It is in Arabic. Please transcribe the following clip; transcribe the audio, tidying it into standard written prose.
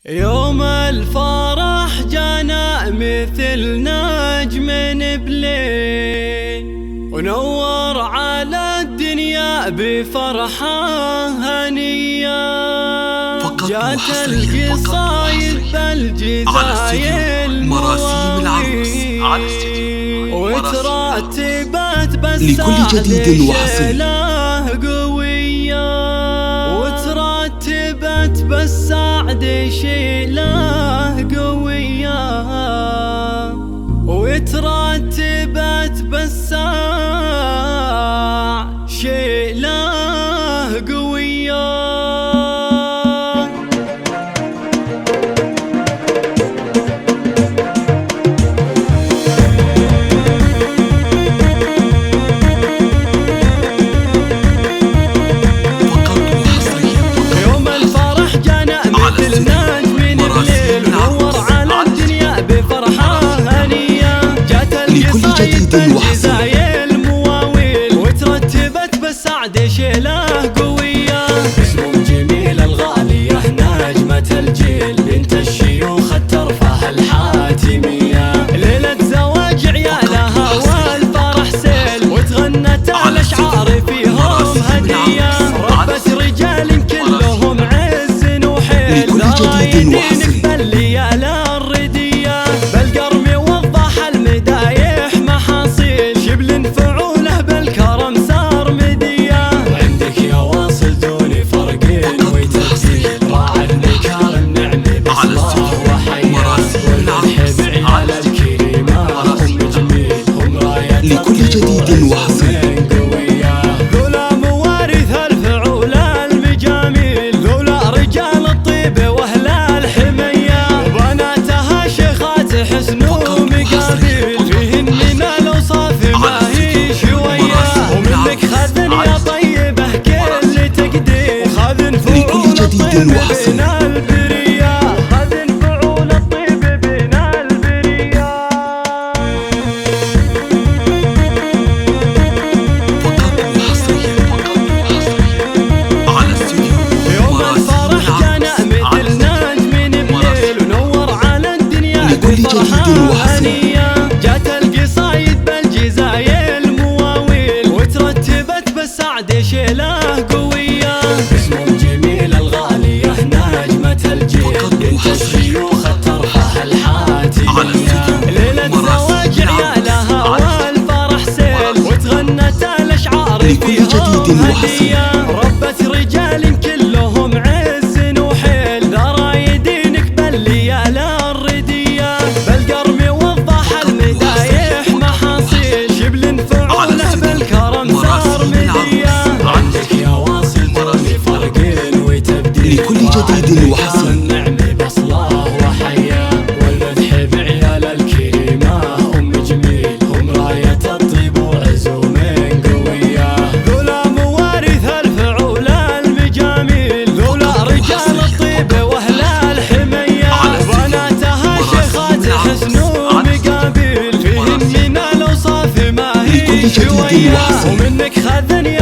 يوم الفرح جانا مثل نجم بليل، ونور على الدنيا بفرحة هنية. جات القصايد بالجزايل مراسيم العروس وترتبت بس لكل جديد وحصري قوية، وترتبت بس سعد شيله قوية، وترتبت بس سعد شيله قوية. لكل جديد وحصري المواويل وترتبت بس سعد شيله قوية. اسم جميل الغالية نجمة الجيل، بنت الشيوخ الترفه الحاتمية. ليلة زواج عيالها والفرح سيل، وتغنت الأشعار فيهم هدية. ربت رجال كلهم عز وحيل، لكل جديد وحصري لكل جديد وحصري. ذولا موارث الفعول المجاميل، ذولا رجال الطيب واهل الحمية، وبناتها شيخات حسن ومقابيل، فيهن من الاوصاف ما هي شوية. ومنك خذن يا طيبه كل تقدير، وخذن فعول الطيب بين البرية، خذن فعول الطيب بين البرية. جات القصايد بالجزايل مواويل، وترتبت بس سعد شيله قوية. اسم جميل الغالية نجمة الجيل، بنت الشيوخ الترفه الحاتمية. ليلة زواج عيالها والفرح سيل، وتغنت الأشعار فيهم هدية. ربت رجال كلهم عز وحيل، ذرايدينك بالليالي الردية. بالقرم وضح المدايح محاصيل، شبل فعوله بالكرم صار مدية. عندك يا واصل ترمي فرقين وتبديل، لكل جديد وحصري. النعم بصلاه وحياه، والمدح بعيال الكريمة أم جميل، هم راية الطيب وعزوم قوية. ذولا موارث الفعول المجاميل، ذولا رجال الطيب واهل الحمية، وبناتها شيخات حسن ومقابيل، فيهن من الاوصاف ما هي شوية. ومنك خذني